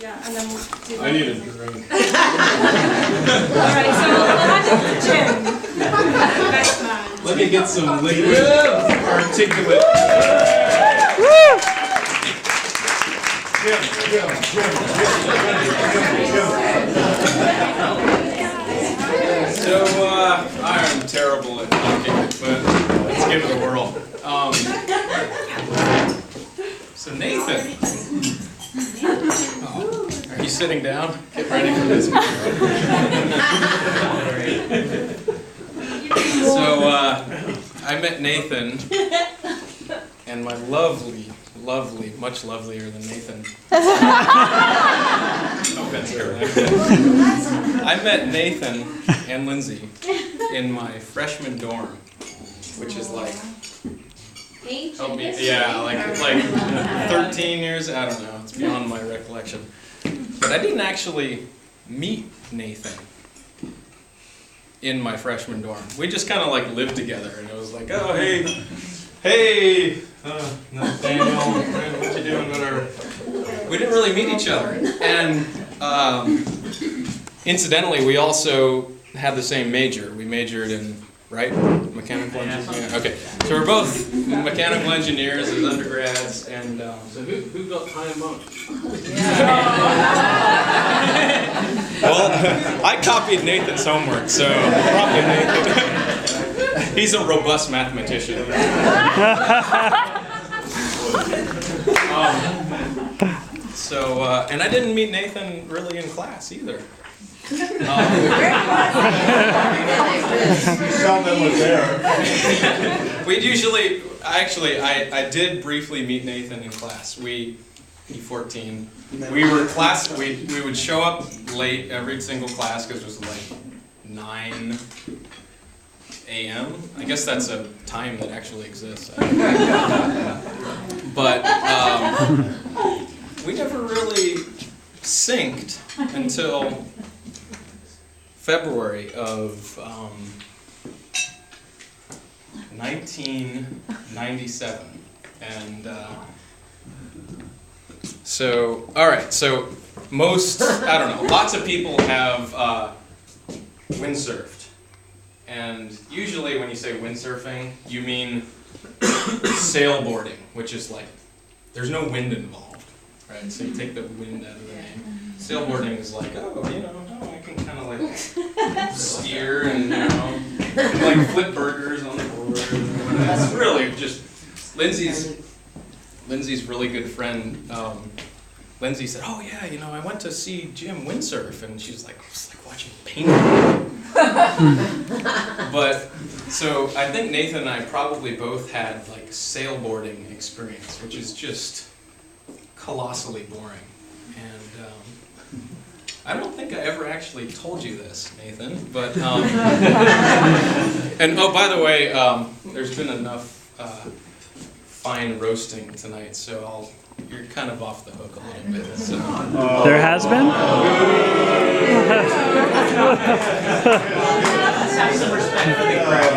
Yeah, and then we'll do I need a drink. Alright, so we'll hand it to Jim. Best man. Let me get some liquid articulate. So, I'm terrible at talking, but let's give it a whirl. So Nathan. Oh, are you sitting down? Get ready for this. So, I met Nathan, and my lovely, much lovelier than Nathan. No offense, Caroline. I met Nathan and Lindsay in my freshman dorm, which is like, help me, yeah, like 13 years, I don't know, it's beyond my recollection. But I didn't actually meet Nathan in my freshman dorm. We just kind of like lived together, and it was like, oh, hey, Nathaniel, what you doing, whatever. We didn't really meet each other. And incidentally, we also had the same major. We majored in, right? Mechanical engineering? Okay. So we're both mechanical engineers as undergrads, and So who got high amount? well, I copied Nathan's homework, so probably Nathan. He's a robust mathematician. And I didn't meet Nathan really in class either. Someone was there. We'd usually, I did briefly meet Nathan in class. E14. We would show up late every single class because it was like 9 a.m. I guess that's a time that actually exists. But we never really synced until February of 1997. And so, all right, so lots of people have windsurfed. And usually when you say windsurfing, you mean sailboarding, which is like, there's no wind involved, right? So you take the wind out of the name. Sailboarding is like, I can kind of like steer and, like flip burgers on the board. It's really just, Lindsay's really good friend, Lindsay said, oh yeah, I went to see Jim windsurf, and she's like, it's like watching paintball. But, so I think Nathan and I probably both had like sailboarding experience, which is just colossally boring. And I don't think I ever actually told you this, Nathan, but, and oh, by the way, there's been enough fine roasting tonight, so you're kind of off the hook a little bit. So. There has been? Have some respect for the crowd.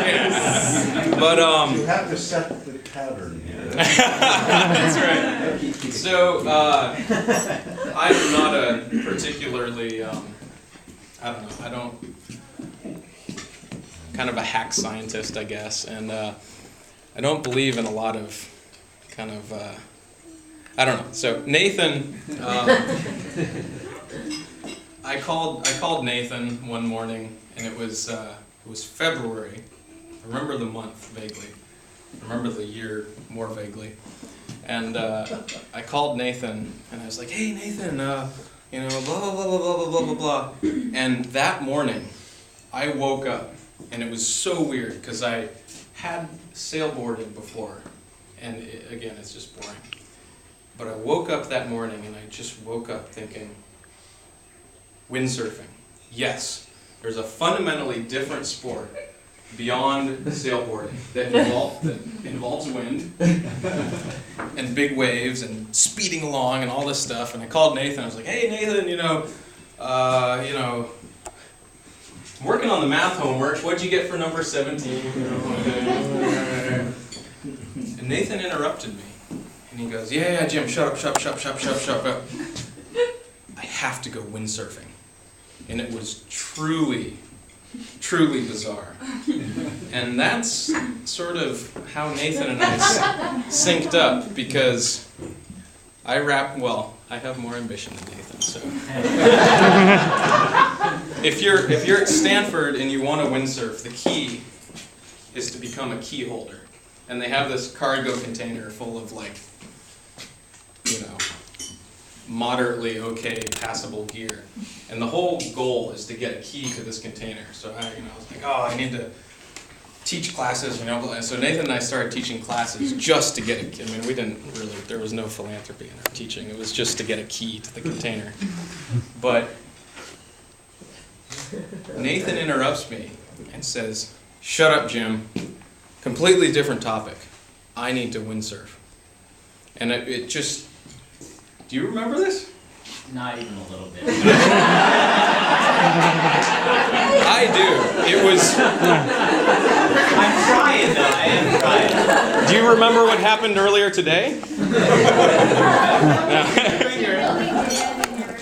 Yes. But You have to set the pattern here. that's right. So I'm not a particularly kind of a hack scientist, I guess, and I don't believe in a lot of kind of I don't know. So Nathan, I called Nathan one morning, and it was February. I remember the month vaguely. I remember the year more vaguely. And I called Nathan, and I was like, "Hey Nathan, blah blah blah blah blah blah blah blah blah." And that morning, I woke up, and it was so weird because I had sailboarded before, and again, it's just boring. But I woke up that morning, and I just woke up thinking, windsurfing. Yes, there's a fundamentally different sport beyond sailboarding that involves wind and big waves and speeding along and all this stuff. And I called Nathan. I was like, "Hey Nathan, I'm working on the math homework. What'd you get for number 17?" And Nathan interrupted me, and And he goes, yeah, Jim, shut up. I have to go windsurfing. And it was truly bizarre. And that's sort of how Nathan and I synced up, because I have more ambition than Nathan, so. If you're at Stanford and you want to windsurf, the key is to become a key holder. And they have this cargo container full of, like, you know, moderately okay passable gear. And the whole goal is to get a key to this container. So I was like, oh, I need to teach classes, So Nathan and I started teaching classes just to get a key. I mean, we didn't really, there was no philanthropy in our teaching. It was just to get a key to the container. But Nathan interrupts me and says, shut up, Jim. Completely different topic. I need to windsurf. And it just, do you remember this? Not even a little bit. I do. It was... I'm trying though, I am trying. Do you remember what happened earlier today? Do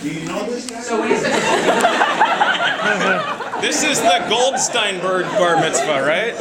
you know this guy? So when he says, This is the Goldsteinberg bar mitzvah, right?